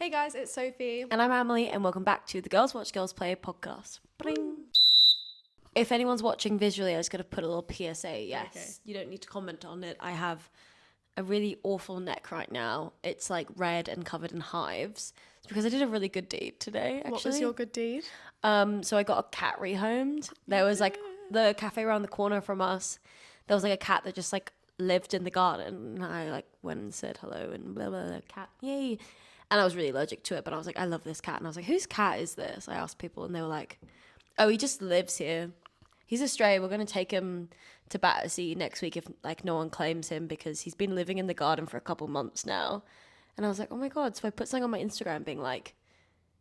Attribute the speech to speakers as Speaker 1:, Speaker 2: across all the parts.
Speaker 1: Hey guys, it's Sophie.
Speaker 2: And I'm Emily, and welcome back to the Girls Watch Girls Play podcast. Bring. If anyone's watching visually, I was going to put a little PSA. Yes, okay. You don't need to comment on it. I have a really awful neck right now. It's like red and covered in hives. It's because I did a really good deed today, actually.
Speaker 1: What was your good deed?
Speaker 2: So I got a cat rehomed. There was like the cafe around the corner from us. There was like a cat that just like lived in the garden. And I like went and said hello and blah, blah, blah, cat, yay. And I was really allergic to it, but I was like, I love this cat. And I was like, whose cat is this? I asked people and they were like, oh, he just lives here. He's a stray. We're going to take him to Battersea next week if like no one claims him because he's been living in the garden for a couple months now. And I was like, oh my God. So I put something on my Instagram being like,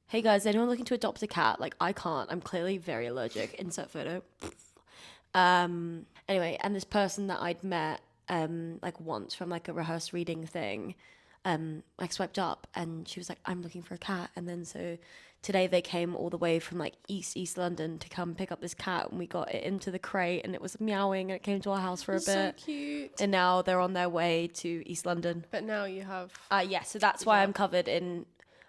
Speaker 2: hey guys, anyone looking to adopt a cat? Like I can't. I'm clearly very allergic. Insert photo. Anyway, and this person that I'd met like once from like a rehearsed reading thing, like swiped up and she was like, I'm looking for a cat. And then so today they came all the way from like East London to come pick up this cat, and we got it into the crate and it was meowing and it came to our house for a bit.
Speaker 1: So cute.
Speaker 2: And now they're on their way to East London.
Speaker 1: But now you have...
Speaker 2: yeah, so that's why I'm covered in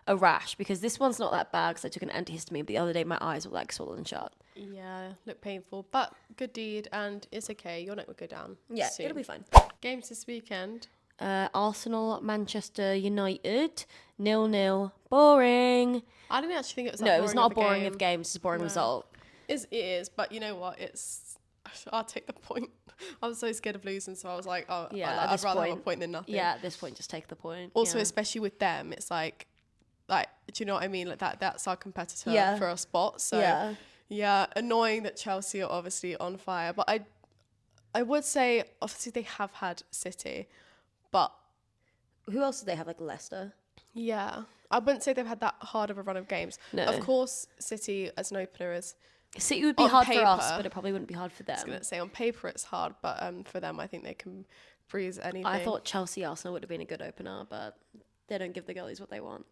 Speaker 2: a rash, because this one's not that bad because I took an antihistamine, but the other day my eyes were like swollen shut.
Speaker 1: Yeah, look painful, but good deed, and it's okay. Your neck will go down.
Speaker 2: Yeah,
Speaker 1: soon.
Speaker 2: It'll be fine.
Speaker 1: Games this weekend.
Speaker 2: Arsenal, Manchester United, 0-0. Boring.
Speaker 1: I didn't actually think it was that
Speaker 2: No,
Speaker 1: boring.
Speaker 2: it was not
Speaker 1: of a
Speaker 2: boring
Speaker 1: game.
Speaker 2: of games. It's a boring result.
Speaker 1: It is, but you know what? I'll take the point. I was so scared of losing, so I was like, oh, yeah, I'd rather have a point than nothing.
Speaker 2: Yeah, at this point, just take the point.
Speaker 1: Also, especially with them, it's like, do you know what I mean? Like that's our competitor for a spot. So yeah, annoying that Chelsea are obviously on fire. But I would say, obviously, they have had City, but
Speaker 2: who else did they have? Like Leicester?
Speaker 1: Yeah. I wouldn't say they've had that hard of a run of games. No. Of course, City as an opener is...
Speaker 2: City would be hard for us, but it probably wouldn't be hard for them.
Speaker 1: I was going to say, on paper it's hard, but for them, I think they can breeze anything.
Speaker 2: I thought Chelsea-Arsenal would have been a good opener, but they don't give the girlies what they want.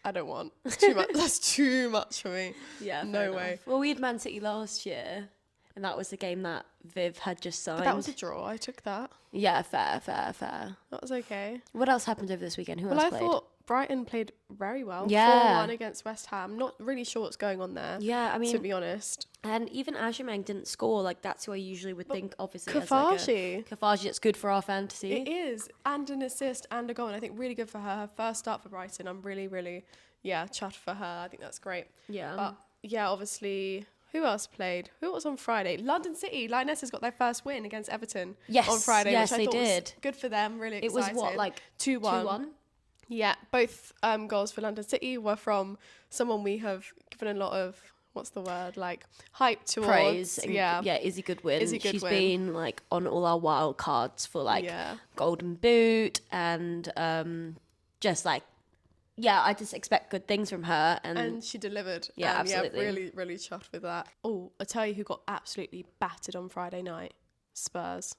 Speaker 1: I don't want. It's too much. That's too much for me.
Speaker 2: Yeah,
Speaker 1: no way.
Speaker 2: Well, we had Man City last year, and that was the game that Viv had just signed.
Speaker 1: But that was a draw. I took that.
Speaker 2: Yeah, fair.
Speaker 1: That was okay.
Speaker 2: What else happened over this weekend? Who else played?
Speaker 1: I thought Brighton played very well.
Speaker 2: Yeah.
Speaker 1: 4-1 against West Ham. Not really sure what's going on there.
Speaker 2: Yeah, I mean...
Speaker 1: to be honest.
Speaker 2: And even Aubameyang didn't score. Like, that's who I usually would think, obviously.
Speaker 1: Kafaji.
Speaker 2: Kafaji, it's good for our fantasy.
Speaker 1: It is. And an assist and a goal. And I think really good for her. Her first start for Brighton. I'm really, really, chuffed for her. I think that's great.
Speaker 2: Yeah.
Speaker 1: But, yeah, obviously... Who else played? Who was on Friday? London City. Lionesses got their first win against Everton on Friday.
Speaker 2: Yes,
Speaker 1: which I
Speaker 2: they
Speaker 1: thought
Speaker 2: did.
Speaker 1: Was good for them. Really
Speaker 2: excited. It was what, like
Speaker 1: 2-1? Yeah, both goals for London City were from someone we have given a lot of, what's the word, like hype towards.
Speaker 2: Praise. Yeah, Izzy Goodwin. She's been like on all our wild cards for like Golden Boot and just like, I just expect good things from her. And
Speaker 1: she delivered.
Speaker 2: Yeah, absolutely.
Speaker 1: Yeah, really, really chuffed with that. Oh, I'll tell you who got absolutely battered on Friday night. Spurs.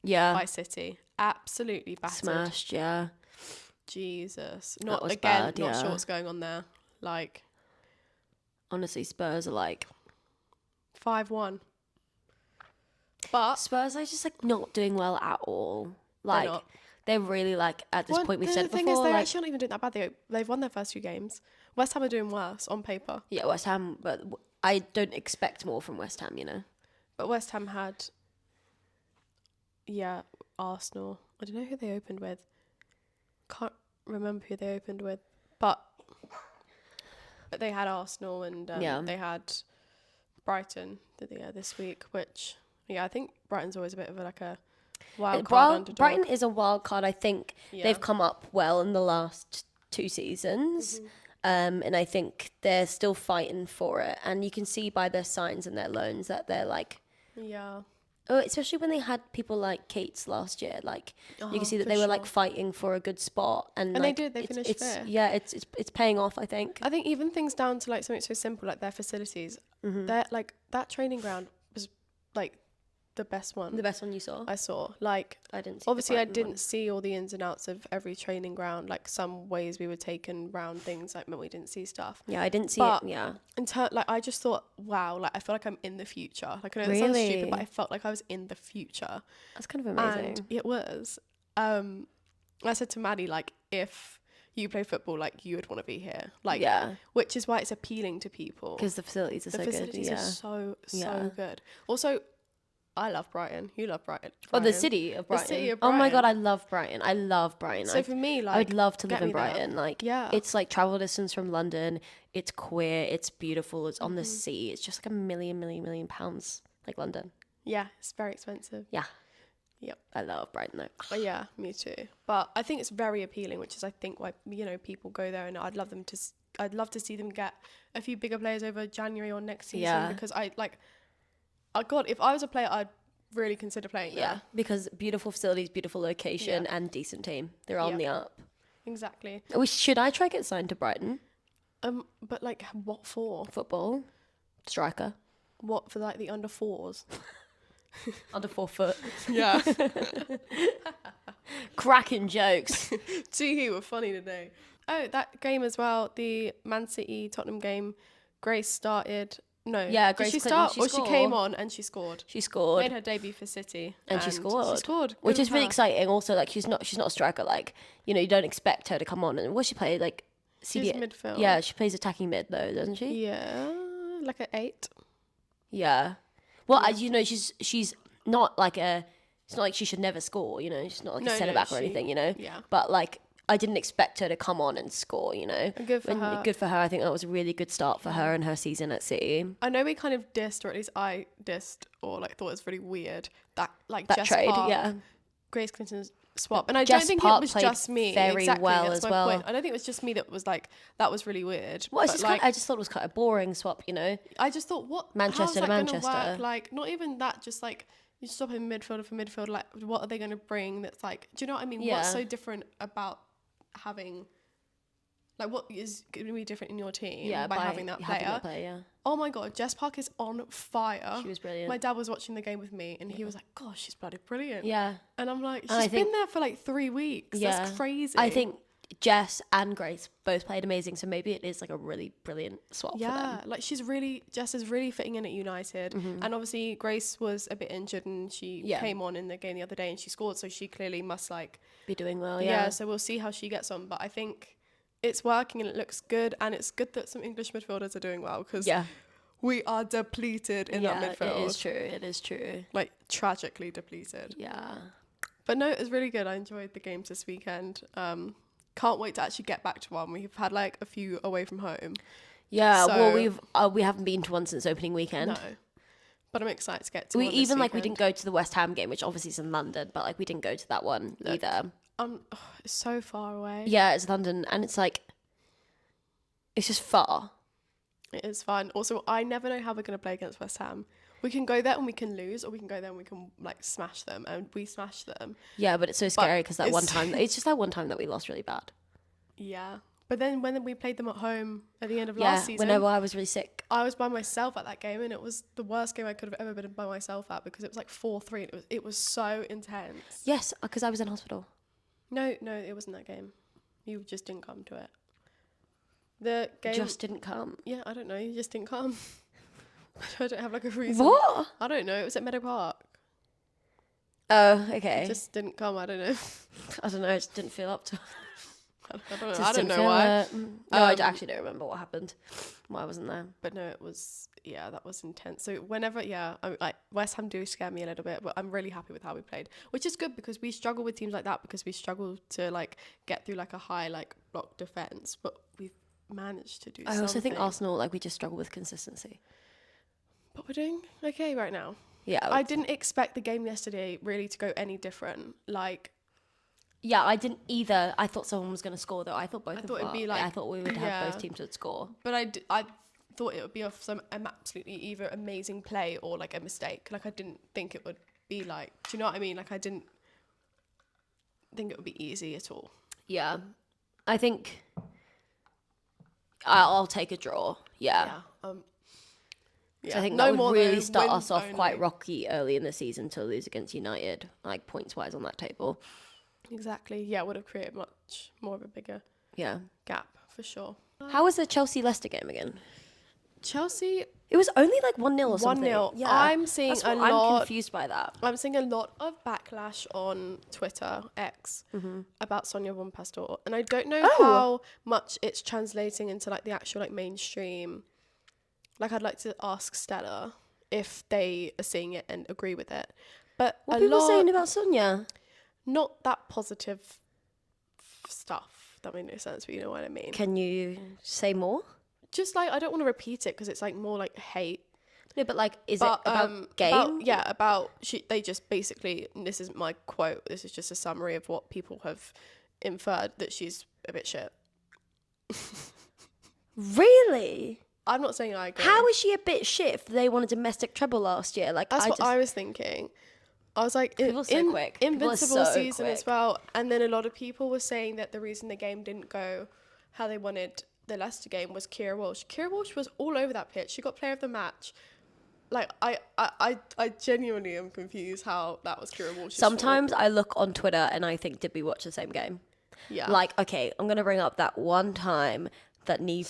Speaker 2: Yeah.
Speaker 1: By City. Absolutely battered.
Speaker 2: Smashed, yeah.
Speaker 1: Jesus. Not again, not sure what's going on there. Like.
Speaker 2: Honestly, Spurs are like.
Speaker 1: 5-1. But.
Speaker 2: Spurs are just like not doing well at all. Like. They're really like, at this point, we've said it before.
Speaker 1: The thing is, they're actually not even doing that bad. They've won their first 2 games. West Ham are doing worse on paper.
Speaker 2: Yeah, West Ham, but I don't expect more from West Ham, you know.
Speaker 1: But West Ham had, Arsenal. I don't know who they opened with. Can't remember who they opened with. But they had Arsenal and they had Brighton this week, which, I think Brighton's always a bit of a wild card underdog.
Speaker 2: Brighton is a wild card. I think they've come up well in the last 2 seasons. Mm-hmm. And I think they're still fighting for it. And you can see by their signs and their loans that they're like...
Speaker 1: Yeah.
Speaker 2: Oh, especially when they had people like Kate's last year. Like, you can see that they were like fighting for a good spot. And like,
Speaker 1: they did. They finished fifth.
Speaker 2: Yeah, it's paying off, I think.
Speaker 1: I think even things down to like something so simple like their facilities. Mm-hmm. They're like, that training ground was like... the best one.
Speaker 2: The best one you saw?
Speaker 1: I saw. Like,
Speaker 2: I didn't see
Speaker 1: obviously I didn't see all the ins and outs of every training ground. Like, some ways we were taken round things, like, we didn't see stuff.
Speaker 2: Yeah, I didn't see it, yeah.
Speaker 1: Like, I just thought, wow, like, I feel like I'm in the future. Like, I know it sounds stupid, but I felt like I was in the future.
Speaker 2: That's kind of amazing.
Speaker 1: And it was. I said to Maddie, like, if, you play football, like you would want to be here. Like,
Speaker 2: Yeah.
Speaker 1: which is why it's appealing to people.
Speaker 2: Because the facilities are so good.
Speaker 1: The facilities are so good. Also, I love Brighton. You love Brighton.
Speaker 2: Oh, the city of Brighton.
Speaker 1: The city of
Speaker 2: Oh my
Speaker 1: Brighton.
Speaker 2: God, I love Brighton. I love Brighton.
Speaker 1: So for me, like,
Speaker 2: I would love to live
Speaker 1: get
Speaker 2: in
Speaker 1: me there.
Speaker 2: Brighton. Like,
Speaker 1: Yeah.
Speaker 2: it's like travel distance from London. It's queer. It's beautiful. It's on the sea. It's just like a million pounds, like London.
Speaker 1: Yeah, it's very expensive.
Speaker 2: Yeah.
Speaker 1: Yep.
Speaker 2: I love Brighton though.
Speaker 1: But yeah, me too. But I think it's very appealing, which is I think why, you know, people go there, and I'd love to see them get a few bigger players over January or next season, because God, if I was a player, I'd really consider playing there.
Speaker 2: Yeah, because beautiful facilities, beautiful location, and decent team. They're on the up.
Speaker 1: Exactly.
Speaker 2: Should I try get signed to Brighton?
Speaker 1: But like, what for?
Speaker 2: Football, striker,
Speaker 1: What for? Like the under 4s.
Speaker 2: under 4 foot.
Speaker 1: Yeah.
Speaker 2: Cracking jokes.
Speaker 1: Too were funny today. Oh, that game as well. The Man City Tottenham game. Grace started. No.
Speaker 2: Yeah,
Speaker 1: Did
Speaker 2: Grace
Speaker 1: she
Speaker 2: Clinton,
Speaker 1: start? Or she came on and she scored.
Speaker 2: She scored.
Speaker 1: Made her debut for City.
Speaker 2: And she scored.
Speaker 1: She scored.
Speaker 2: Which
Speaker 1: Good
Speaker 2: is
Speaker 1: for
Speaker 2: really
Speaker 1: her.
Speaker 2: exciting. Also, like, she's not a striker. Like, you know, you don't expect her to come on. And what she play? Like,
Speaker 1: She's midfield.
Speaker 2: Yeah, she plays attacking mid though, doesn't she?
Speaker 1: Yeah. Like an 8.
Speaker 2: Yeah. Well, as you know, she's not like it's not like she should never score, you know. She's not like a centre back or anything, you know.
Speaker 1: Yeah.
Speaker 2: But like, I didn't expect her to come on and score, you know.
Speaker 1: And good for her.
Speaker 2: Good for her. I think that was a really good start for her and her season at City.
Speaker 1: I know we kind of dissed, or at least I dissed, or like thought it was really weird that Jess
Speaker 2: trade,
Speaker 1: Park, Grace Clinton's swap, and I
Speaker 2: Jess
Speaker 1: don't think
Speaker 2: Park
Speaker 1: it was
Speaker 2: played
Speaker 1: just me.
Speaker 2: very
Speaker 1: exactly,
Speaker 2: well
Speaker 1: that's
Speaker 2: as
Speaker 1: my
Speaker 2: well.
Speaker 1: point. I don't think it was just me that was like that was really weird.
Speaker 2: Well, it's
Speaker 1: But,
Speaker 2: just
Speaker 1: like,
Speaker 2: I just thought it was kind of a boring swap, you know.
Speaker 1: I just thought, what
Speaker 2: Manchester
Speaker 1: how's
Speaker 2: to
Speaker 1: that gonna
Speaker 2: Manchester.
Speaker 1: work? Like, not even that. Just like you swap in midfielder for midfield. Like, what are they going to bring? That's like, do you know what I mean?
Speaker 2: Yeah.
Speaker 1: What's so different about having? Like, what is going to be different in your team by having that player? Oh my God, Jess Park is on fire.
Speaker 2: She was brilliant.
Speaker 1: My dad was watching the game with me, and he was like, "Gosh, she's bloody brilliant."
Speaker 2: Yeah.
Speaker 1: And I'm like, she's been there for like 3 weeks. Yeah. That's crazy.
Speaker 2: I think Jess and Grace both played amazing, so maybe it is like a really brilliant swap for them.
Speaker 1: Yeah, like Jess is really fitting in at United, and obviously Grace was a bit injured, and she came on in the game the other day, and she scored, so she clearly must like
Speaker 2: be doing well.
Speaker 1: Yeah, so we'll see how she gets on, but I think it's working and it looks good, and it's good that some English midfielders are doing well, because we are depleted in that midfield.
Speaker 2: It is true.
Speaker 1: Like, tragically depleted.
Speaker 2: Yeah.
Speaker 1: But no, it was really good. I enjoyed the games this weekend. Can't wait to actually get back to one. We've had like a few away from home.
Speaker 2: Yeah,
Speaker 1: so,
Speaker 2: well, we haven't been to one since opening weekend.
Speaker 1: No. But I'm excited to get to
Speaker 2: we
Speaker 1: one
Speaker 2: even
Speaker 1: this
Speaker 2: like
Speaker 1: weekend.
Speaker 2: we didn't go to the West Ham game, which obviously is in London, but like we didn't go to that one either.
Speaker 1: It's so far away.
Speaker 2: Yeah, it's London, and it's like it's just far.
Speaker 1: It is fun. Also, I never know how we're going to play against West Ham. We can go there and we can lose, or we can go there and we can like smash them, and we smash them.
Speaker 2: Yeah, but it's so scary because that one time, it's just that one time that we lost really bad.
Speaker 1: Yeah. But then when we played them at home at the end of last season.
Speaker 2: Whenever I was really sick.
Speaker 1: I was by myself at that game, and it was the worst game I could have ever been by myself at, because it was like 4-3. It was so intense.
Speaker 2: Yes, because I was in hospital.
Speaker 1: No, it wasn't that game. You just didn't come to it. The game
Speaker 2: just didn't come.
Speaker 1: Yeah, I don't know. You just didn't come. I don't have like a reason.
Speaker 2: What?
Speaker 1: I don't know. It was at Meadow Park.
Speaker 2: Oh, okay.
Speaker 1: It just didn't come. I don't know.
Speaker 2: I don't know. I just didn't feel up to it.
Speaker 1: I don't know why.
Speaker 2: No, I actually don't remember what happened. Why I wasn't there.
Speaker 1: But no, it was, that was intense. So whenever, I'm like, West Ham do scare me a little bit, but I'm really happy with how we played, which is good, because we struggle with teams like that, because we struggle to like get through like a high like block defense, but we've managed to do something.
Speaker 2: I also think Arsenal, like, we just struggle with consistency.
Speaker 1: But we're doing okay right now.
Speaker 2: Yeah.
Speaker 1: I didn't expect the game yesterday really to go any different. Like,
Speaker 2: yeah, I didn't either. I thought someone was going to score, though. I thought both. I thought we would have both teams would score.
Speaker 1: But I thought it would be off some absolutely either amazing play or like a mistake. Like, I didn't think it would be like. Do you know what I mean? Like, I didn't think it would be easy at all.
Speaker 2: Yeah, I think I'll take a draw. Yeah. So I think that would really start us off quite rocky early in the season to lose against United, like points wise on that table.
Speaker 1: Exactly. Yeah, it would have created much more of a bigger gap for sure.
Speaker 2: How was the Chelsea-Leicester game again?
Speaker 1: Chelsea
Speaker 2: It was only like 1-0 or something.
Speaker 1: 1-0.
Speaker 2: Yeah.
Speaker 1: I'm seeing
Speaker 2: I'm confused by that.
Speaker 1: I'm seeing a lot of backlash on Twitter, X, about Sonia Bonpastor. And I don't know how much it's translating into like the actual like mainstream. Like I'd like to ask Stella if they are seeing it and agree with it. But
Speaker 2: what are people saying about Sonia?
Speaker 1: Not that positive stuff. That made no sense, but you know what I mean.
Speaker 2: Can you say more?
Speaker 1: Just like, I don't want to repeat it because it's like more like hate.
Speaker 2: No, but like, is it about game?
Speaker 1: They just basically, this is my quote, this is just a summary of what people have inferred, that she's a bit shit.
Speaker 2: Really?
Speaker 1: I'm not saying I agree.
Speaker 2: How is she a bit shit if they won a domestic treble last year? Like,
Speaker 1: that's what I was thinking. I was like, Invincible season as well. And then a lot of people were saying that the reason the game didn't go how they wanted the Leicester game was Kira Walsh. Kira Walsh was all over that pitch. She got player of the match. Like, I genuinely am confused how that was Kira Walsh's
Speaker 2: Sometimes
Speaker 1: fault.
Speaker 2: I look on Twitter and I think, did we watch the same game?
Speaker 1: Yeah.
Speaker 2: Like, okay, I'm going to bring up that one time that Neve...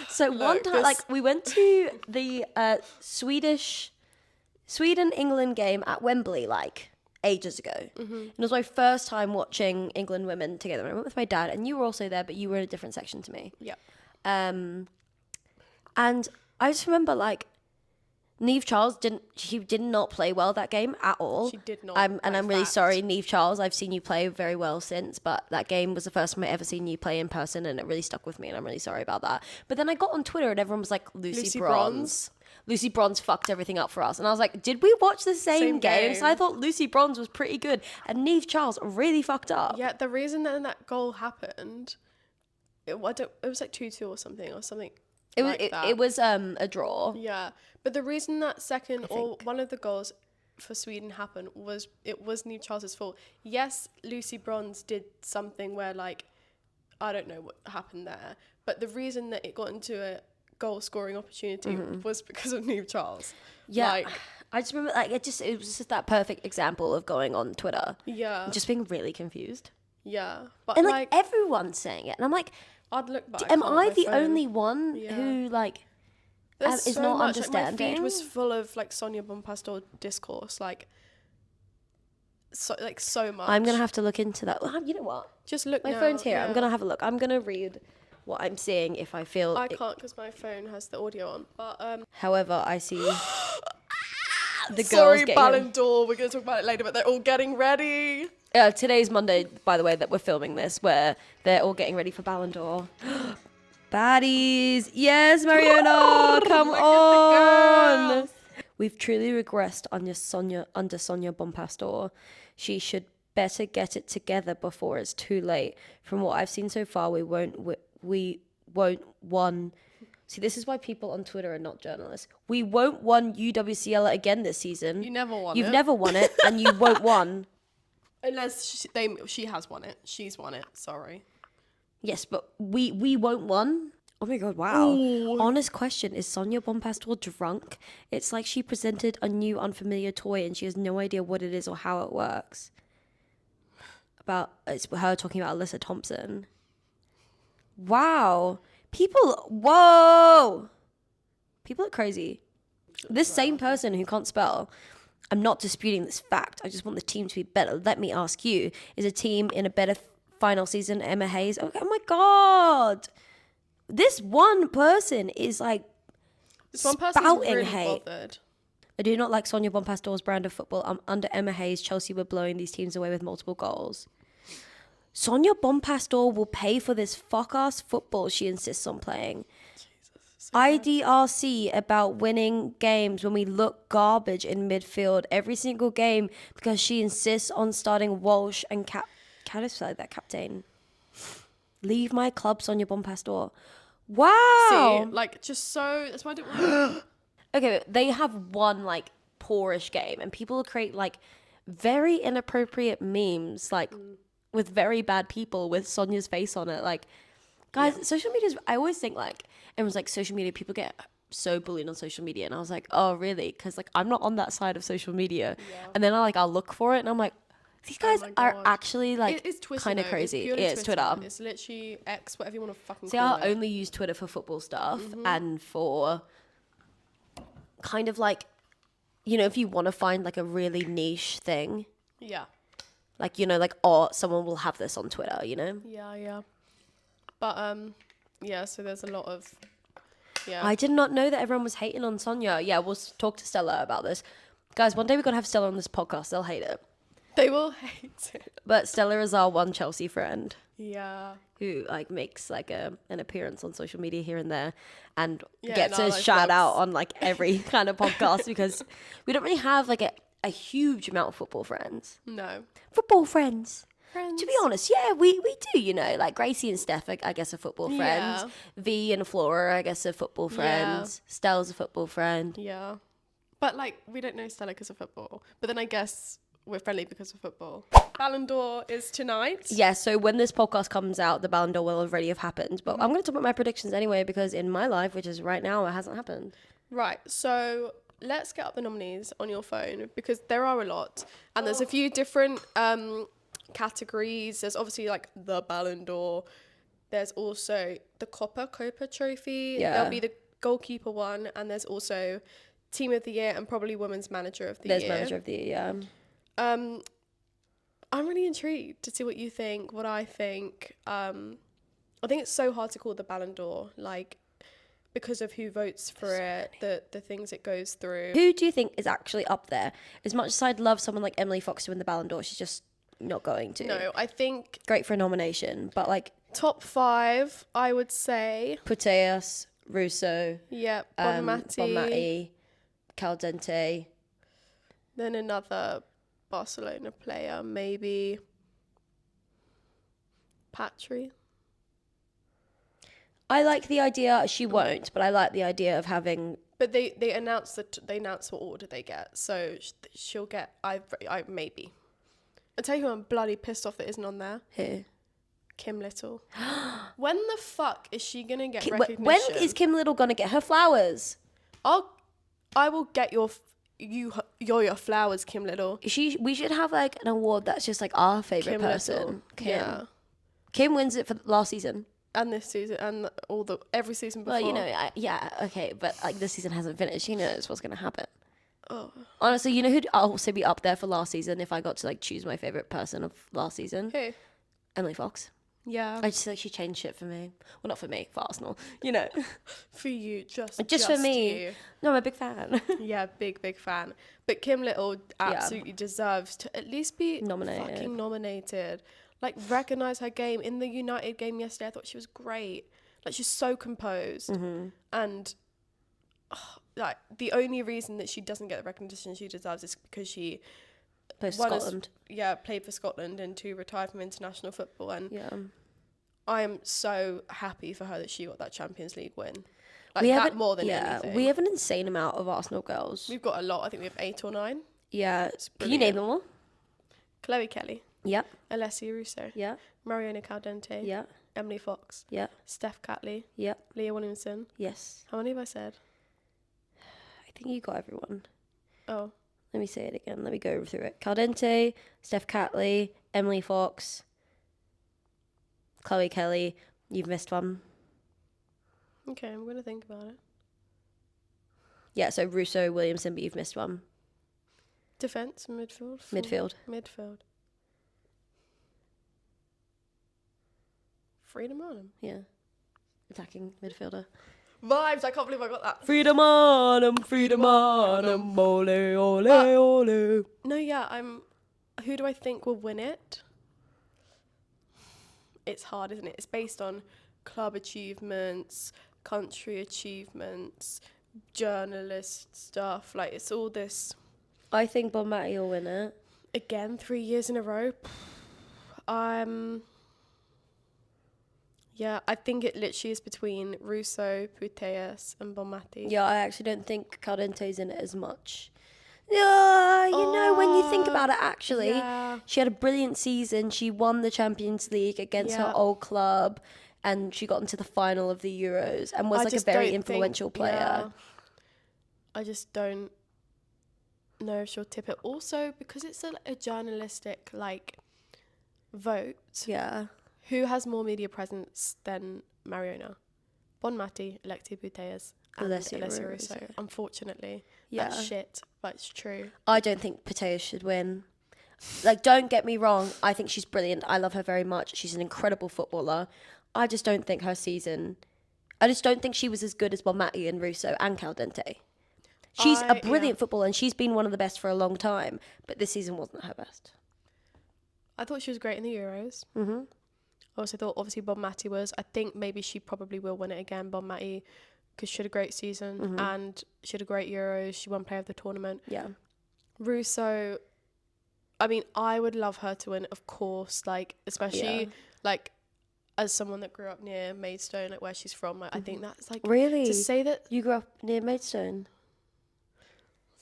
Speaker 2: So one time, like, we went to the Sweden-England game at Wembley, like, ages ago. And it was my first time watching England women together. I went with my dad, and you were also there, but you were in a different section to me.
Speaker 1: Yeah.
Speaker 2: And I just remember, like, Neve Charles did not play well that game at all.
Speaker 1: She did not.
Speaker 2: I'm really sorry, Neve Charles. I've seen you play very well since, but that game was the first time I ever seen you play in person, and it really stuck with me, and I'm really sorry about that. But then I got on Twitter, and everyone was like, Lucy Bronze. Lucy Bronze fucked everything up for us. And I was like, did we watch the same game? So I thought Lucy Bronze was pretty good, and Neve Charles really fucked up.
Speaker 1: Yeah, the reason that goal happened, it was like 2-2 or something.
Speaker 2: It was a draw.
Speaker 1: Yeah, but the reason that second or one of the goals for Sweden happened was Neve Charles's fault. Yes, Lucy Bronze did something where, like, I don't know what happened there, but the reason that it got into a goal scoring opportunity was because of Neve Charles.
Speaker 2: Yeah,
Speaker 1: like,
Speaker 2: I just remember, like, it was just that perfect example of going on Twitter.
Speaker 1: Yeah,
Speaker 2: and just being really confused.
Speaker 1: Yeah, but
Speaker 2: and like everyone's saying it, and I'm like,
Speaker 1: I'd look back.
Speaker 2: Am I the only one who like is
Speaker 1: so
Speaker 2: not
Speaker 1: much,
Speaker 2: understanding?
Speaker 1: Like, my feed was full of like Sonia Bonpastor discourse, like so much.
Speaker 2: I'm gonna have to look into that. You know what?
Speaker 1: Just look.
Speaker 2: My phone's here. Yeah. I'm gonna have a look. I'm gonna read what I'm seeing if I feel.
Speaker 1: I can't because my phone has the audio on. But
Speaker 2: however, I see the girls.
Speaker 1: Sorry, Ballon d'Or. We're gonna talk about it later, but they're all getting ready.
Speaker 2: Today's Monday, by the way, that we're filming this, where they're all getting ready for Ballon d'Or. Baddies! Yes, Mariona! Come on! We've truly regressed under Sonia Bonpastor. She should better get it together before it's too late. From what I've seen so far, we won't won. See, this is why people on Twitter are not journalists. We won't won UWCL again this season.
Speaker 1: You never won
Speaker 2: You've never won it, and you won't won.
Speaker 1: Unless she has won it. She's won it. Sorry.
Speaker 2: Yes, but we won't won. Oh my god! Wow. Ooh. Honest question: is Sonia Bonpastor drunk? It's like she presented a new unfamiliar toy and she has no idea what it is or how it works. It's her talking about Alyssa Thompson. Wow. Whoa. People are crazy. This same person who can't spell. I'm not disputing this fact. I just want the team to be better. Let me ask you, is a team in a better final season Emma Hayes? Oh my god. This one person is like spouting really hate. Bothered. I do not like Sonia Bonpastor's brand of football. Under Emma Hayes, Chelsea were blowing these teams away with multiple goals. Sonia Bonpastor will pay for this fuck-ass football she insists on playing. IDRC about winning games when we look garbage in midfield every single game because she insists on starting Walsh and captain. Leave my club, Sonia Bonpastor. Wow.
Speaker 1: See, like, just so... That's why I don't want
Speaker 2: Okay, they have one, like, poorish game, and people create, like, very inappropriate memes, like, with very bad people with Sonia's face on it. Like, guys, social media is... I always think, like, everyone's like, social media, people get so bullied on social media, and I was like, oh, really? Because, like, I'm not on that side of social media. Yeah. And then I'll look for it, and I'm like, These guys
Speaker 1: my
Speaker 2: are
Speaker 1: God.
Speaker 2: actually like
Speaker 1: It's Twitter,
Speaker 2: kind of
Speaker 1: though.
Speaker 2: crazy.
Speaker 1: It's
Speaker 2: Twitter.
Speaker 1: It's literally X, whatever you want to fucking
Speaker 2: See,
Speaker 1: call
Speaker 2: I
Speaker 1: it.
Speaker 2: only use Twitter for football stuff and for kind of like, you know, if you want to find like a really niche thing.
Speaker 1: Yeah.
Speaker 2: Like, you know, like, oh, someone will have this on Twitter, you know?
Speaker 1: Yeah. But, yeah, so there's a lot of, yeah.
Speaker 2: I did not know that everyone was hating on Sonia. Yeah, we'll talk to Stella about this. Guys, one day we're going to have Stella on this podcast. They'll hate it.
Speaker 1: They will hate it.
Speaker 2: But Stella is our one Chelsea friend.
Speaker 1: Yeah.
Speaker 2: Who, like, makes, like, an appearance on social media here and there. And
Speaker 1: Yeah,
Speaker 2: gets a shout out on, like, every kind of podcast. Because we don't really have, like, a huge amount of football friends.
Speaker 1: No.
Speaker 2: Football friends.
Speaker 1: Friends.
Speaker 2: To be honest, yeah, we do, you know, like Gracie and Steph, I guess, are football friends.
Speaker 1: Yeah.
Speaker 2: V and Flora, I guess, are football friends.
Speaker 1: Yeah.
Speaker 2: Stella's a football friend.
Speaker 1: Yeah. But, like, we don't know Stella because of football. But then I guess we're friendly because of football. Ballon d'Or is tonight.
Speaker 2: Yeah, so when this podcast comes out, the Ballon d'Or will already have happened. But I'm going to talk about my predictions anyway, because in my life, which is right now, it hasn't happened.
Speaker 1: Right, so let's get up the nominees on your phone, because there are a lot. And there's a few different categories. There's obviously, like, the Ballon d'Or. There's also the Copa Trophy.
Speaker 2: Yeah.
Speaker 1: There'll be the goalkeeper one. And there's also Team of the Year and probably Women's Manager of the Year.
Speaker 2: There's Manager of the Year, yeah.
Speaker 1: I'm really intrigued to see what you think, what I think. I think it's so hard to call the Ballon d'Or, like, because of who votes for it, the things it goes through.
Speaker 2: Who do you think is actually up there? As much as I'd love someone like Emily Fox to win the Ballon d'Or, she's just not going to.
Speaker 1: No, I think
Speaker 2: Great for a nomination, but like
Speaker 1: top 5, I would say.
Speaker 2: Putellas, Russo,
Speaker 1: Yeah, Bonmati.
Speaker 2: Caldente.
Speaker 1: Then another Barcelona player, maybe Patry.
Speaker 2: I like the idea. She won't, but I like the idea of having.
Speaker 1: But they announced what order they get, so she'll get. I maybe. I tell you who I'm bloody pissed off that isn't on there.
Speaker 2: Who?
Speaker 1: Kim Little. When the fuck is she gonna get recognition?
Speaker 2: When is Kim Little gonna get her flowers?
Speaker 1: I will get your flowers, Kim Little.
Speaker 2: We should have like an award that's just like our favorite
Speaker 1: Kim
Speaker 2: person.
Speaker 1: Little.
Speaker 2: Kim.
Speaker 1: Yeah.
Speaker 2: Kim wins it for last season.
Speaker 1: And this season, and every season before.
Speaker 2: Well, you know, yeah, okay, but like this season hasn't finished. She knows what's gonna happen.
Speaker 1: Oh.
Speaker 2: Honestly, you know who'd also be up there for last season if I got to like choose my favorite person of last season?
Speaker 1: Who?
Speaker 2: Emily Fox.
Speaker 1: Yeah.
Speaker 2: I just feel like she changed shit for me. Well, not for me, for Arsenal. You know.
Speaker 1: For you, just
Speaker 2: for me.
Speaker 1: You.
Speaker 2: No, I'm a big fan.
Speaker 1: Yeah, big fan. But Kim Little absolutely deserves to at least be nominated. Like, recognise her game. In the United game yesterday, I thought she was great. Like, she's so composed.
Speaker 2: Mm-hmm.
Speaker 1: And, like, the only reason that she doesn't get the recognition she deserves is because she...
Speaker 2: Played for Scotland.
Speaker 1: Played for Scotland and to retire from international football. And
Speaker 2: yeah.
Speaker 1: I am so happy for her that she got that Champions League win. Like, that more than anything.
Speaker 2: We have an insane amount of Arsenal girls.
Speaker 1: We've got a lot. I think we have 8 or 9.
Speaker 2: Yeah. Can you name them all?
Speaker 1: Chloe Kelly.
Speaker 2: Yep.
Speaker 1: Alessia Russo.
Speaker 2: Yeah.
Speaker 1: Mariona Caldente.
Speaker 2: Yeah.
Speaker 1: Emily Fox.
Speaker 2: Yeah.
Speaker 1: Steph Catley.
Speaker 2: Yeah.
Speaker 1: Leah Williamson.
Speaker 2: Yes.
Speaker 1: How many have I said?
Speaker 2: I think you got everyone.
Speaker 1: Oh.
Speaker 2: Let me say it again. Let me go through it. Caldente, Steph Catley, Emily Fox, Chloe Kelly. You've missed one.
Speaker 1: Okay, I'm going to think about it.
Speaker 2: Yeah, so Russo, Williamson, but you've missed one.
Speaker 1: Defence, midfield. Midfield. Freedom Arnhem.
Speaker 2: Yeah. Attacking midfielder.
Speaker 1: Vibes, I can't believe I got that.
Speaker 2: Freedom Arnhem, ole, ole, ole.
Speaker 1: No, yeah, who do I think will win it? It's hard, isn't it? It's based on club achievements, country achievements, journalist stuff. Like, it's all this.
Speaker 2: I think Bonmati will win it.
Speaker 1: Again, 3 years in a row. Yeah, I think it literally is between Russo, Putellas, and Bonmati.
Speaker 2: Yeah, I actually don't think Caldente's in it as much. Yeah, know, when you think about it, actually, she had a brilliant season. She won the Champions League against her old club, and she got into the final of the Euros and was like a very influential player.
Speaker 1: I just don't. know if she'll tip it. Also, because it's a journalistic, like, vote.
Speaker 2: Yeah.
Speaker 1: Who has more media presence than Mariona? Bon Mati, Alexia Putellas, and Alessia Russo. Unfortunately.
Speaker 2: Yeah.
Speaker 1: That's shit, but it's true.
Speaker 2: I don't think Putellas should win. Like, don't get me wrong. I think she's brilliant. I love her very much. She's an incredible footballer. I just don't think her season... I just don't think she was as good as Bon Mati and Russo and Caldente. She's a brilliant footballer, and she's been one of the best for a long time. But this season wasn't her best.
Speaker 1: I thought she was great in the Euros.
Speaker 2: Mm-hmm.
Speaker 1: I also thought, obviously, Bon Mati was. I think maybe she probably will win it again, Bon Mati, because she had a great season and she had a great Euros. She won player of the tournament.
Speaker 2: Yeah.
Speaker 1: Russo, I mean, I would love her to win, of course, like, especially, like, as someone that grew up near Maidstone, like, where she's from, like, I think that's, like...
Speaker 2: Really?
Speaker 1: To say that...
Speaker 2: You grew up near Maidstone?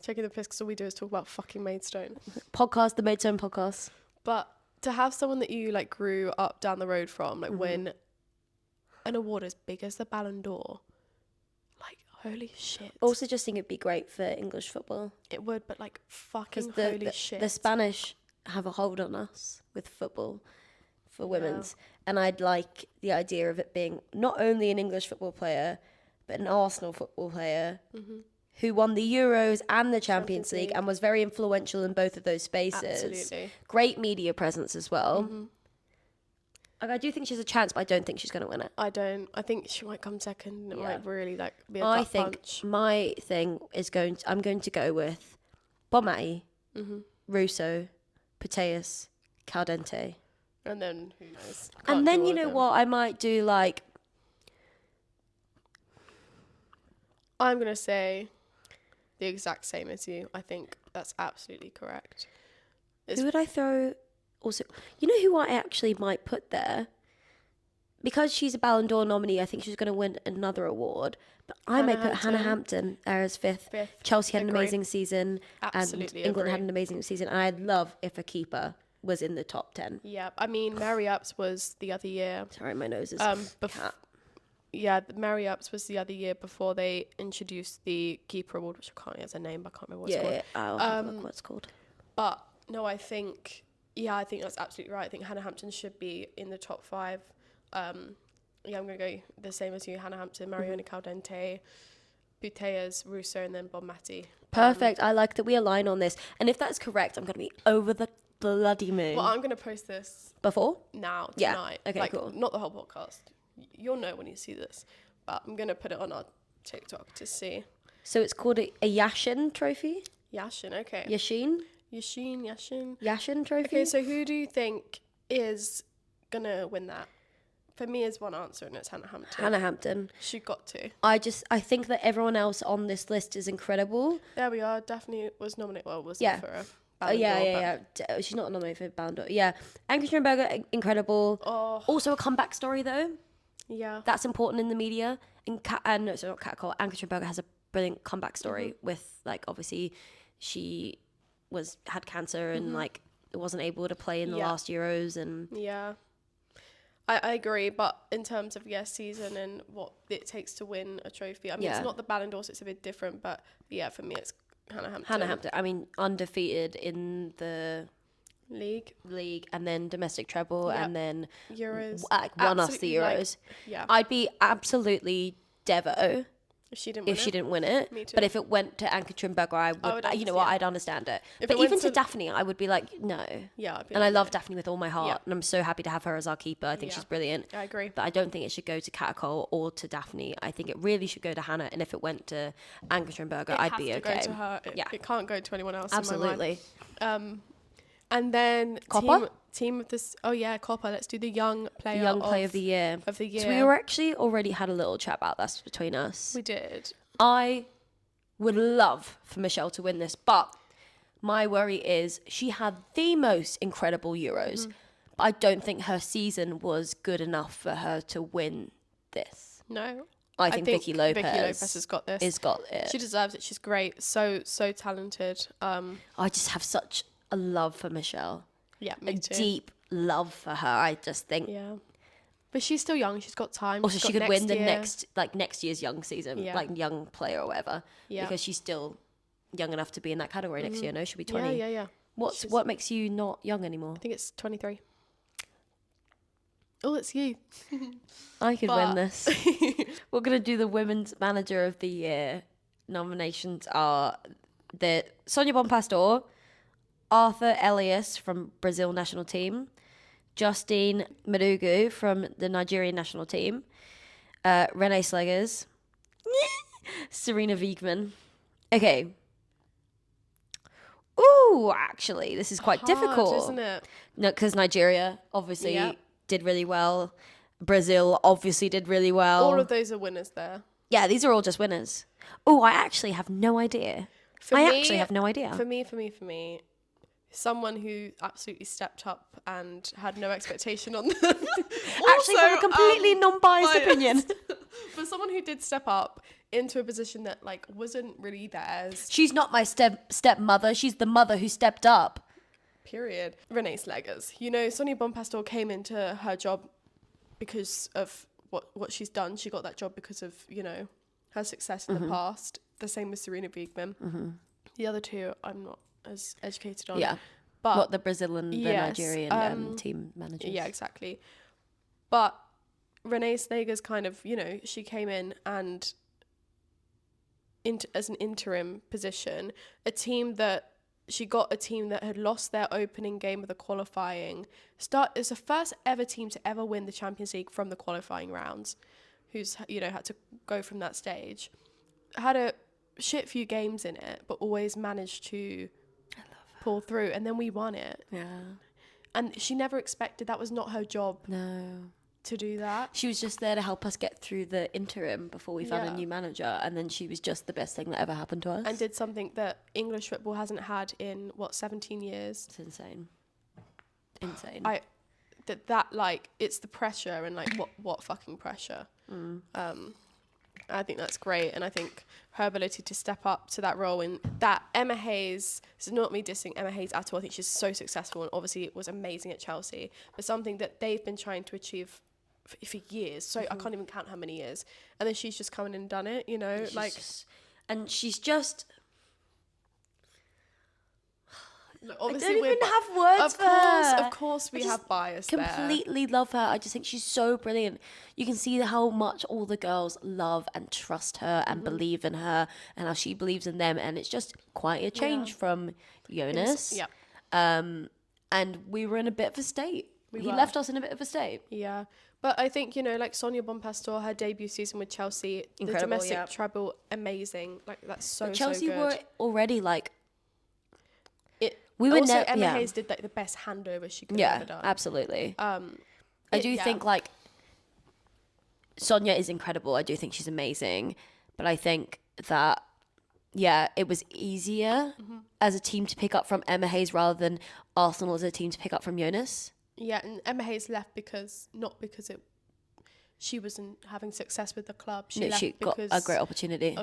Speaker 1: Taking the piss, because all we do is talk about fucking Maidstone.
Speaker 2: Podcast, the Maidstone podcast.
Speaker 1: But to have someone that you, like, grew up down the road from, like, win an award as big as the Ballon d'Or, like, holy shit.
Speaker 2: Also, just think it'd be great for English football.
Speaker 1: It would, but, like, fucking shit.
Speaker 2: The Spanish have a hold on us with football for women's. And I'd like the idea of it being not only an English football player, but an Arsenal football player who won the Euros and the Champions League and was very influential in both of those spaces.
Speaker 1: Absolutely.
Speaker 2: Great media presence as well. Like, I do think she has a chance, but I don't think she's going to win it.
Speaker 1: I don't. I think she might come second. It might really, like, be a gut punch.
Speaker 2: My thing is I'm going to go with Bon Mati, Russo, Putellas, Caldente.
Speaker 1: And then, who knows?
Speaker 2: And then, you know what? I might do, like...
Speaker 1: I'm going to say the exact same as you. I think that's absolutely correct.
Speaker 2: Who would I throw... Also, you know who I actually might put there? Because she's a Ballon d'Or nominee, I think she's going to win another award. But I might put Hannah Hampton there as fifth. Chelsea had an amazing season.
Speaker 1: Absolutely
Speaker 2: and England had an amazing season. And I'd love if a keeper was in the top 10.
Speaker 1: Yeah, I mean, Mary Upps was the other year.
Speaker 2: Sorry, my nose is
Speaker 1: Yeah, Mary Upps was the other year before they introduced the keeper award, which I can't get a name, but I can't remember what it's called.
Speaker 2: I'll have a look what it's called.
Speaker 1: But no, I think that's absolutely right. I think Hannah Hampton should be in the top 5. I'm going to go the same as you, Hannah Hampton, Mariona Caldente, Putellas, Russo, and then Bon Mati.
Speaker 2: Perfect. I like that we align on this. And if that's correct, I'm going to be over the bloody moon.
Speaker 1: Well, I'm going to post this
Speaker 2: before?
Speaker 1: Now, tonight.
Speaker 2: Yeah. Okay, cool.
Speaker 1: Not the whole podcast. You'll know when you see this. But I'm going to put it on our TikTok to see.
Speaker 2: So it's called a Yashin trophy?
Speaker 1: Yashin, okay.
Speaker 2: Yashin trophy?
Speaker 1: Okay, so who do you think is going to win that? For me, is one answer, and it's Hannah Hampton.
Speaker 2: Hannah Hampton.
Speaker 1: She got to.
Speaker 2: I think that everyone else on this list is incredible.
Speaker 1: There we are. Daphne was nominated. Well, wasn't for a Ballon d'Or.
Speaker 2: Yeah. She's not nominated for Ballon d'Or. Yeah. Anke Sternberger, incredible.
Speaker 1: Oh.
Speaker 2: Also a comeback story, though.
Speaker 1: Yeah.
Speaker 2: That's important in the media. Not Catcall. Anke Sternberger has a brilliant comeback story with, like, obviously she had cancer and, like, wasn't able to play in the last Euros. And
Speaker 1: yeah. I agree, but in terms of season and what it takes to win a trophy, I mean, it's not the Ballon d'Or, so it's a bit different, but yeah, for me, it's Hannah Hampton.
Speaker 2: I mean, undefeated in the league and then domestic treble and then
Speaker 1: Euros.
Speaker 2: Won us the Euros. I'd be absolutely devo if she didn't win it.
Speaker 1: Me too.
Speaker 2: But if it went to Anke Sternberger, I would you know what, I'd understand it. But even to Daphne, I would be like, no.
Speaker 1: Yeah.
Speaker 2: And I love Daphne with all my heart, and I'm so happy to have her as our keeper. I think she's brilliant.
Speaker 1: I agree.
Speaker 2: But I don't think it should go to Catacol or to Daphne. I think it really should go to Hannah. And if it went to Anke Sternberger, I'd be okay.
Speaker 1: It has to go to her. It can't go to anyone else.
Speaker 2: Absolutely.
Speaker 1: In my mind. And then
Speaker 2: Copper?
Speaker 1: Team of this. Oh yeah, Copper. Let's do the young player.
Speaker 2: Of the year.
Speaker 1: Of the year.
Speaker 2: So we were actually already had a little chat about this between us.
Speaker 1: We did.
Speaker 2: I would love for Michelle to win this, but my worry is she had the most incredible Euros. But I don't think her season was good enough for her to win this.
Speaker 1: No.
Speaker 2: I think Vicky Lopez
Speaker 1: has got this.
Speaker 2: Has got it.
Speaker 1: She deserves it. She's great. So talented.
Speaker 2: I just have such a love for Michelle.
Speaker 1: Yeah, me too.
Speaker 2: Deep love for her. I just think.
Speaker 1: Yeah. But she's still young. She's got time.
Speaker 2: Also, she could win the next year's young season, like young player or whatever.
Speaker 1: Yeah.
Speaker 2: Because she's still young enough to be in that category next year. No, she'll be 20.
Speaker 1: Yeah.
Speaker 2: What makes you not young anymore?
Speaker 1: I think it's 23. Oh, it's you.
Speaker 2: I could win this. We're going to do the Women's Manager of the Year. Nominations are the Sonia Bonpastor, Arthur Elias from Brazil national team, Justine Madugu from the Nigerian national team, Renee Slegers, Serena Wiegman. Okay. Ooh, actually, this is quite
Speaker 1: Hard,
Speaker 2: difficult,
Speaker 1: isn't it?
Speaker 2: No, because Nigeria obviously did really well. Brazil obviously did really well.
Speaker 1: All of those are winners there.
Speaker 2: Yeah, these are all just winners. Oh, I actually have no idea. I have no idea.
Speaker 1: For me, someone who absolutely stepped up and had no expectation on them.
Speaker 2: Actually, from a completely non-biased opinion.
Speaker 1: For someone who did step up into a position that like wasn't really theirs.
Speaker 2: She's not my stepmother. She's the mother who stepped up.
Speaker 1: Period. Renee Slegers. You know, Sonia Bonpastor came into her job because of what she's done. She got that job because of, you know, her success in the past. The same with Serena Wiegman. The other two I'm not as educated on.
Speaker 2: Yeah.
Speaker 1: But
Speaker 2: what the Brazil and the Nigerian team managers.
Speaker 1: Yeah, exactly. But Renee Slegers kind of, you know, she came in and as an interim position, she got a team that had lost their opening game of the qualifying. It's the first ever team to ever win the Champions League from the qualifying rounds, who's, you know, had to go from that stage. Had a shit few games in it, but always managed to pull through, and then we won it.
Speaker 2: Yeah.
Speaker 1: And she never expected, that was not her job.
Speaker 2: No.
Speaker 1: To do that.
Speaker 2: She was just there to help us get through the interim before we found a new manager, and then she was just the best thing that ever happened to us.
Speaker 1: And did something that English football hasn't had in 17 years.
Speaker 2: It's insane. Insane.
Speaker 1: That like, it's the pressure, and like what fucking pressure. I think that's great, and I think her ability to step up to that role, in that Emma Hayes, this is not me dissing Emma Hayes at all, I think she's so successful, and obviously it was amazing at Chelsea, but something that they've been trying to achieve for years, so I can't even count how many years, and then she's just come in and done it, you know,
Speaker 2: she's just
Speaker 1: obviously
Speaker 2: I don't even have words for her.
Speaker 1: Of course we have bias there.
Speaker 2: Completely love her. I just think she's so brilliant. You can see how much all the girls love and trust her and believe in her, and how she believes in them, and it's just quite a change from Jonas. And we were in a bit of a state. He left us in a bit of a state.
Speaker 1: Yeah. But I think, you know, like Sonia Bonpastor, her debut season with Chelsea, incredible, the domestic treble, amazing. Like, that's so,
Speaker 2: but Chelsea
Speaker 1: so good.
Speaker 2: were already like...
Speaker 1: Emma Hayes did like the best handover she could have ever done.
Speaker 2: Yeah, absolutely. I do think like Sonia is incredible. I do think she's amazing. But I think that, it was easier as a team to pick up from Emma Hayes rather than Arsenal as a team to pick up from Jonas.
Speaker 1: Yeah, and Emma Hayes left not because she wasn't having success with the club. She
Speaker 2: got a great opportunity.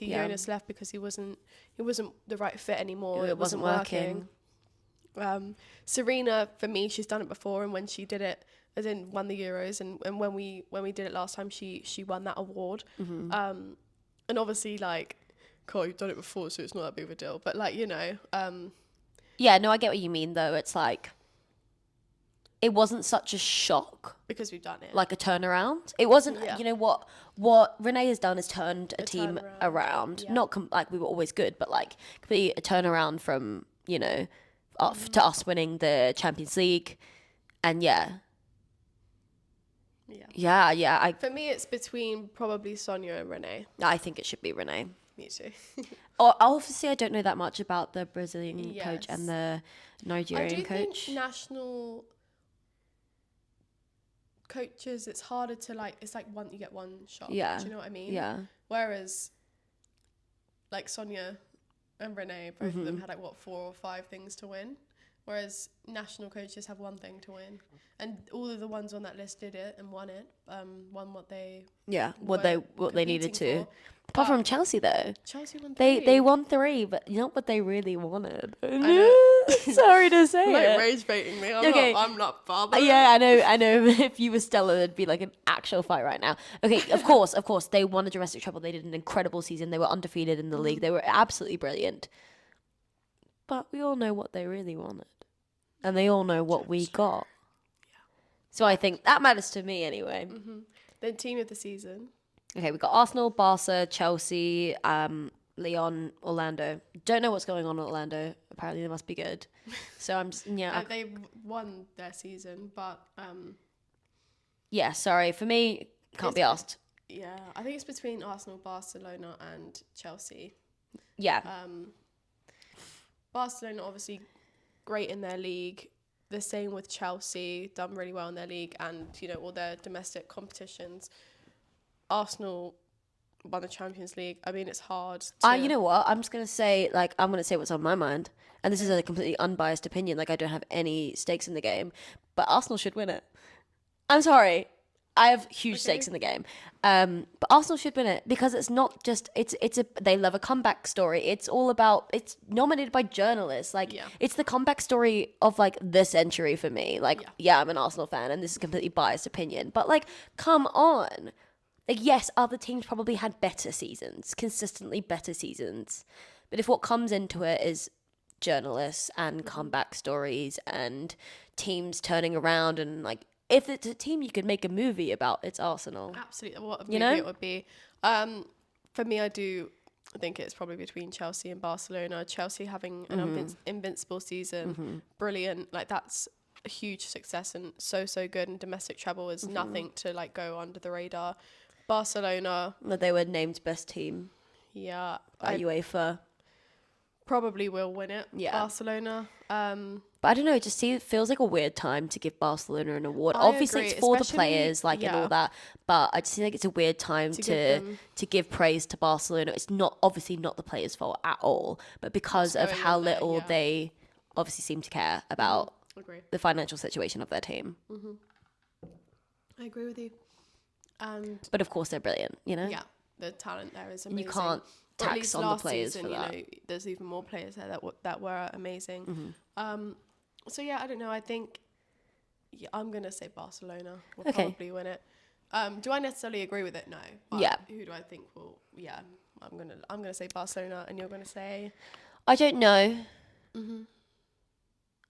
Speaker 1: Jonas left because he wasn't the right fit anymore.
Speaker 2: It wasn't working.
Speaker 1: Serena, for me, she's done it before, and when she did it, as in won the Euros, and when we did it last time, she won that award. And obviously, like, cool, you've done it before, so it's not that big of a deal. But like, you know,
Speaker 2: yeah, no, I get what you mean though. It's like, it wasn't such a shock
Speaker 1: because we've done it,
Speaker 2: like a turnaround. It wasn't, you know, what Renee has done is turned a team around. Yeah. Not like we were always good, but like completely a turnaround from, you know, to us winning the Champions League, and for me, it's between probably Sonia and Renee. I think it should be Renee. Me too. Obviously, I don't know that much about the Brazilian coach and the Nigerian coach. I do think national coaches, it's harder to like, it's like you get one shot. Yeah. Do you know what I mean? Yeah. Whereas like Sonia and Renee, both of them had like 4 or 5 things to win.
Speaker 1: Whereas national coaches have one thing to win, and all of the ones on that list did it and won it. Won what they
Speaker 2: what they needed to.
Speaker 1: for.
Speaker 2: Apart from Chelsea though,
Speaker 1: Chelsea won 3.
Speaker 2: they won 3, but not what they really wanted.
Speaker 1: I know.
Speaker 2: Sorry to say
Speaker 1: like
Speaker 2: it.
Speaker 1: rage baiting me. I'm not Barbara.
Speaker 2: Yeah, I know. If you were Stella, there'd be like an actual fight right now. Okay, of course, they won a domestic treble. They did an incredible season. They were undefeated in the league. They were absolutely brilliant. But we all know what they really wanted, and they all know what we got. Yeah. So I think that matters to me anyway.
Speaker 1: Mm-hmm. Then team of the season.
Speaker 2: Okay, we got Arsenal, Barca, Chelsea, Lyon, Orlando. Don't know what's going on in Orlando. Apparently they must be good. So I'm just,
Speaker 1: they won their season, but
Speaker 2: yeah, sorry. For me, can't be asked.
Speaker 1: Yeah, I think it's between Arsenal, Barcelona and Chelsea.
Speaker 2: Yeah.
Speaker 1: Barcelona obviously great in their league. The same with Chelsea, done really well in their league and, all their domestic competitions. Arsenal won the Champions League. I mean, it's hard to...
Speaker 2: You know what? I'm just going to say, I'm going to say what's on my mind. And this is a completely unbiased opinion. I don't have any stakes in the game. But Arsenal should win it. I'm sorry. I have huge stakes in the game. But Arsenal should win it because it's not just... They love a comeback story. It's all about... It's nominated by journalists. It's the comeback story of, the century for me. I'm an Arsenal fan and this is a completely biased opinion. But, come on. Yes, other teams probably had better seasons, consistently better seasons. But if what comes into it is journalists and comeback stories and teams turning around and, if it's a team you could make a movie about, it's Arsenal.
Speaker 1: Absolutely. What a movie it would be. For me, I think it's probably between Chelsea and Barcelona. Chelsea having an invincible season, brilliant. That's a huge success and so good. And domestic treble is nothing to, go under the radar. Barcelona.
Speaker 2: They were named best team.
Speaker 1: Yeah.
Speaker 2: By UEFA.
Speaker 1: Probably will win it.
Speaker 2: Yeah.
Speaker 1: Barcelona.
Speaker 2: But I don't know, it just feels like a weird time to give Barcelona an award. Obviously
Speaker 1: agree,
Speaker 2: it's for the players, and all that. But I just feel like it's a weird time to give praise to Barcelona. It's obviously not the players' fault at all, but because of how little they obviously seem to care about the financial situation of their team.
Speaker 1: I agree with you.
Speaker 2: But of course they're brilliant,
Speaker 1: Yeah, the talent there is amazing.
Speaker 2: You can't tax on the players for that.
Speaker 1: There's even more players there that were amazing. So yeah, I don't know. I think I'm gonna say Barcelona will probably win it. Do I necessarily agree with it? No. But who do I think will? Yeah, I'm gonna say Barcelona, and you're gonna say.
Speaker 2: I don't know. I'm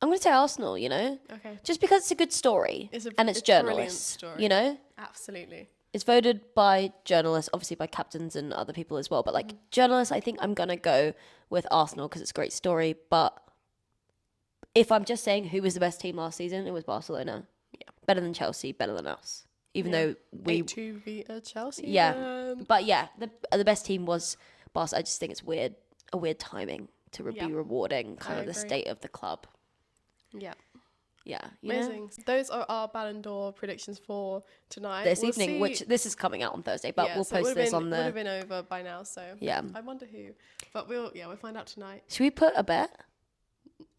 Speaker 2: gonna say Arsenal.
Speaker 1: Okay.
Speaker 2: Just because it's a good story and it's journalists. Story.
Speaker 1: Absolutely.
Speaker 2: It's voted by journalists, obviously by captains and other people as well. But journalists, I think I'm going to go with Arsenal because it's a great story. But if I'm just saying who was the best team last season, it was Barcelona. Yeah. Better than Chelsea, better than us. Even though we...
Speaker 1: 8-2 beat Chelsea.
Speaker 2: Yeah. But yeah, the best team was Barca. I just think it's a weird timing to be rewarding kind of the state of the club.
Speaker 1: Yeah.
Speaker 2: Yeah.
Speaker 1: Amazing. Those are our Ballon d'Or predictions for tonight.
Speaker 2: This evening, which this is coming out on Thursday, but we'll post this on the...
Speaker 1: It would have been over by now, so...
Speaker 2: Yeah.
Speaker 1: I wonder who. But we'll find out tonight.
Speaker 2: Should we put a bet?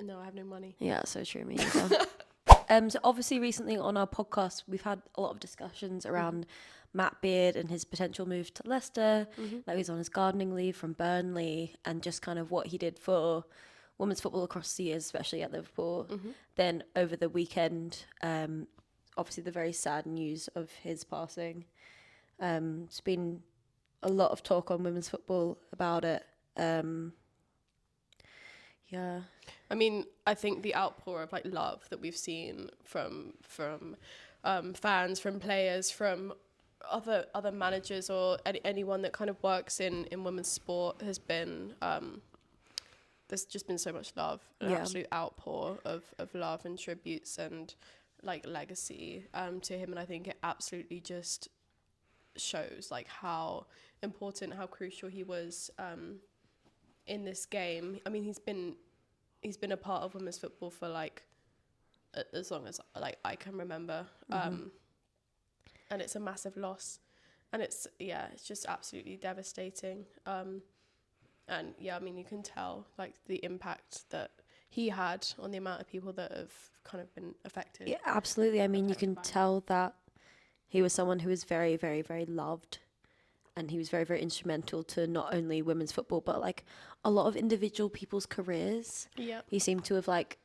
Speaker 1: No, I have no money.
Speaker 2: Yeah, so true. Me either. So obviously recently on our podcast, we've had a lot of discussions around Matt Beard and his potential move to Leicester. He's on his gardening leave from Burnley and just kind of what he did for... women's football across the years, especially at Liverpool. Then over the weekend, obviously the very sad news of his passing. It's been a lot of talk on women's football about it. Yeah.
Speaker 1: I mean, I think the outpour of love that we've seen from fans, from players, from other managers or anyone that kind of works in women's sport has been... there's just been so much love, an absolute outpour of love and tributes and legacy to him, and I think it absolutely just shows how important, how crucial he was in this game. I mean, he's been a part of women's football for as long as I can remember, and it's a massive loss, and it's just absolutely devastating. And yeah, I mean, you can tell the impact that he had on the amount of people that have kind of been affected.
Speaker 2: Yeah, absolutely. I mean, you can tell that he was someone who was very, very, very loved, and he was very, very instrumental to not only women's football, but like a lot of individual people's careers.
Speaker 1: Yeah.
Speaker 2: He seemed to have like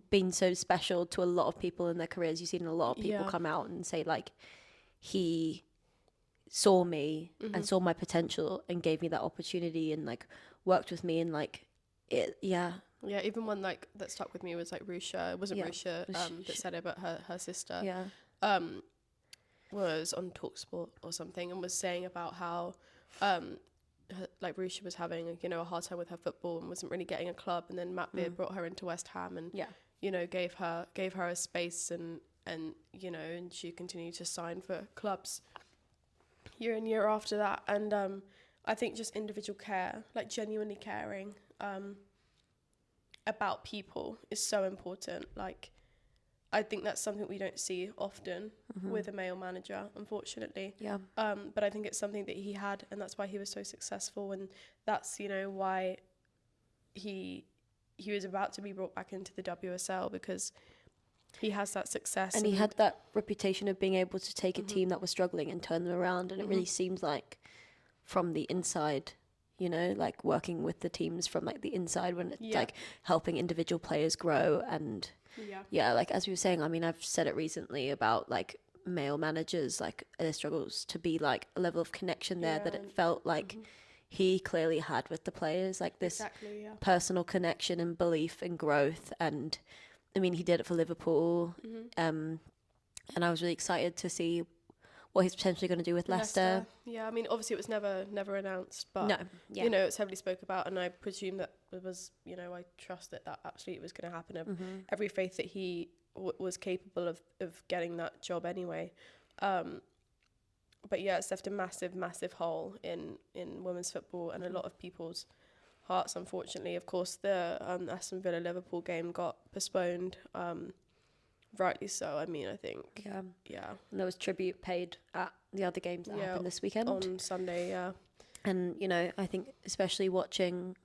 Speaker 2: been so special to a lot of people in their careers. You've seen a lot of people come out and say like, he saw me and saw my potential and gave me that opportunity and like worked with me and like it. Yeah,
Speaker 1: even one like that stuck with me was like Rusha. It wasn't Rusha that said it, but her sister was on Talksport or something and was saying about how like Rusha was having, you know, a hard time with her football and wasn't really getting a club, and then Matt Beard brought her into West Ham and you know, gave her a space and you know, and she continued to sign for clubs year and year after that. And I think just individual care, like genuinely caring about people is so important. Like, I think that's something we don't see often with a male manager, unfortunately.
Speaker 2: Yeah.
Speaker 1: But I think it's something that he had, and that's why he was so successful, and that's, you know, why he was about to be brought back into the WSL, because he has that success.
Speaker 2: And he had that reputation of being able to take a team that was struggling and turn them around. And it really seems like from the inside, you know, like working with the teams from like the inside when it's like helping individual players grow. And like as we were saying, I mean, I've said it recently about like male managers, like there struggles to be like a level of connection there that it felt like he clearly had with the players, like this personal connection and belief and growth. And I mean, he did it for Liverpool, and I was really excited to see what he's potentially going to do with Leicester.
Speaker 1: Yeah, I mean, obviously it was never announced, but you know, it's heavily spoke about, and I presume that it was, you know, I trust that absolutely was going to happen. Every faith that he was capable of getting that job anyway. But yeah, it's left a massive hole in women's football and a lot of people's hearts, unfortunately. Of course, the Aston Villa Liverpool game got postponed, rightly so. I mean, I think
Speaker 2: and there was tribute paid at the other games that happened this weekend
Speaker 1: on Sunday.
Speaker 2: And you know, I think especially watching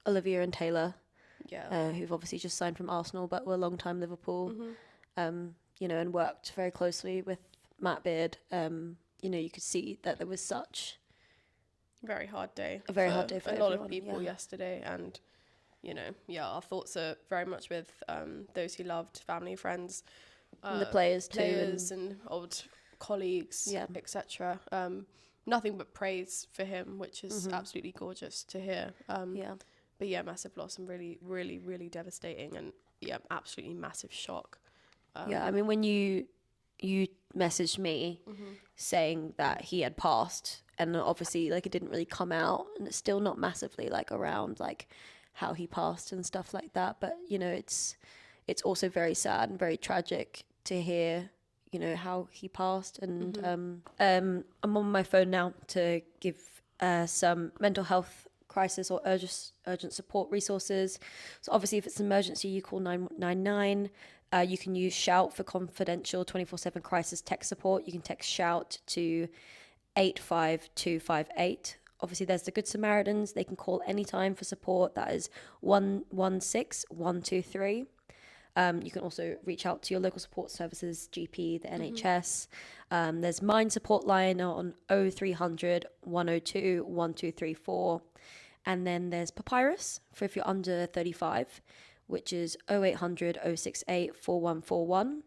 Speaker 2: Olivia and Taylor, who've obviously just signed from Arsenal but were long time Liverpool, you know, and worked very closely with Matt Beard. You know, you could see that there was such
Speaker 1: a very hard day
Speaker 2: for a
Speaker 1: lot of people yesterday. And you know, our thoughts are very much with those he loved, family, friends,
Speaker 2: and the players
Speaker 1: and old colleagues, etc. Nothing but praise for him, which is absolutely gorgeous to hear. But yeah, massive loss and really devastating, and absolutely massive shock.
Speaker 2: I mean, when you messaged me saying that he had passed, and obviously like it didn't really come out, and it's still not massively like around like how he passed and stuff like that, but you know, it's also very sad and very tragic to hear, you know, how he passed. And I'm on my phone now to give some mental health crisis or urgent support resources. So obviously if it's an emergency, you call 999. You can use Shout for confidential 24/7 crisis tech support. You can text Shout to 85258. Obviously, there's the Good Samaritans. They can call anytime for support. That is 116123. You can also reach out to your local support services, GP, the NHS. There's Mind Support Line on 0300 102 1234. And then there's Papyrus for if you're under 35, which is 0800 068 4141.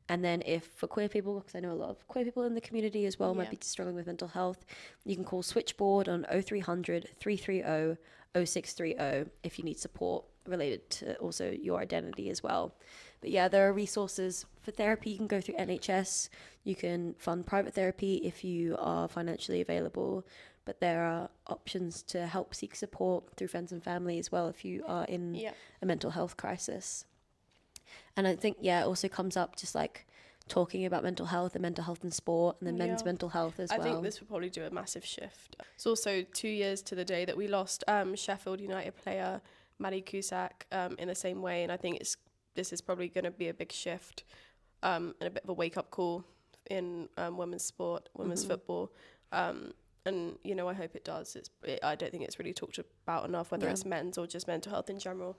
Speaker 2: And then if for queer people, because I know a lot of queer people in the community as well might be struggling with mental health, you can call Switchboard on 0300 330 0630 if you need support related to also your identity as well. But yeah, there are resources for therapy. You can go through NHS. You can fund private therapy if you are financially available. But there are options to help seek support through friends and family as well if you are in a mental health crisis. And I think, it also comes up just like talking about mental health in sport, and then men's mental health as well.
Speaker 1: I think this will probably do a massive shift. It's also 2 years to the day that we lost Sheffield United player Maddie Cusack in the same way. And I think this is probably going to be a big shift and a bit of a wake-up call in women's sport, women's football. and you know, I hope it does. I don't think it's really talked about enough, whether it's men's or just mental health in general,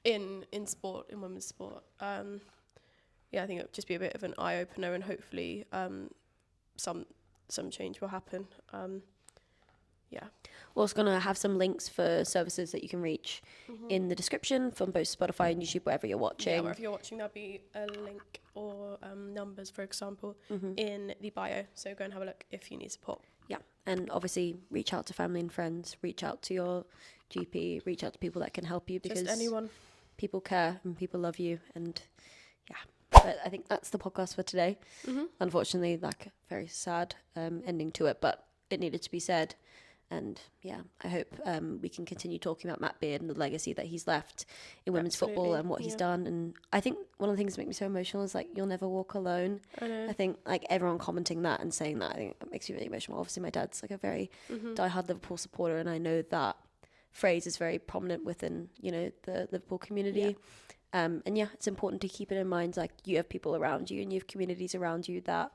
Speaker 1: in sport, in women's sport. Yeah, I think it would just be a bit of an eye opener, and hopefully some change will happen. Yeah.
Speaker 2: We're also going to have some links for services that you can reach in the description from both Spotify and YouTube, wherever you're watching.
Speaker 1: Yeah, wherever you're watching, there'll be a link or numbers, for example, in the bio. So go and have a look if you need support.
Speaker 2: Yeah, and obviously reach out to family and friends, reach out to your GP, reach out to people that can help you, because
Speaker 1: just anyone.
Speaker 2: People care and people love you, and yeah. But I think that's the podcast for today. Unfortunately, like, very sad ending to it, but it needed to be said. And yeah, I hope we can continue talking about Matt Beard and the legacy that he's left in women's football and what he's done. And I think one of the things that make me so emotional is, like, you'll never walk alone. I think, like, everyone commenting that and saying that, I think that makes me really emotional. Obviously, my dad's like a very diehard Liverpool supporter, and I know that phrase is very prominent within, you know, the Liverpool community. And yeah, it's important to keep it in mind, like, you have people around you and you have communities around you that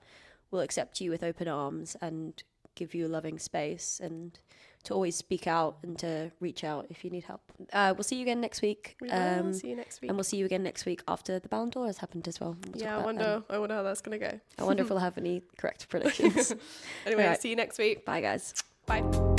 Speaker 2: will accept you with open arms and give you a loving space, and to always speak out and to reach out if you need help. We'll see you again next week.
Speaker 1: We will see you next week.
Speaker 2: And we'll see you again next week after the Ballon d'Or has happened as well.
Speaker 1: I wonder how that's going to go.
Speaker 2: I wonder if we'll have any correct predictions.
Speaker 1: Anyway, see you next week.
Speaker 2: Bye, guys.
Speaker 1: Bye.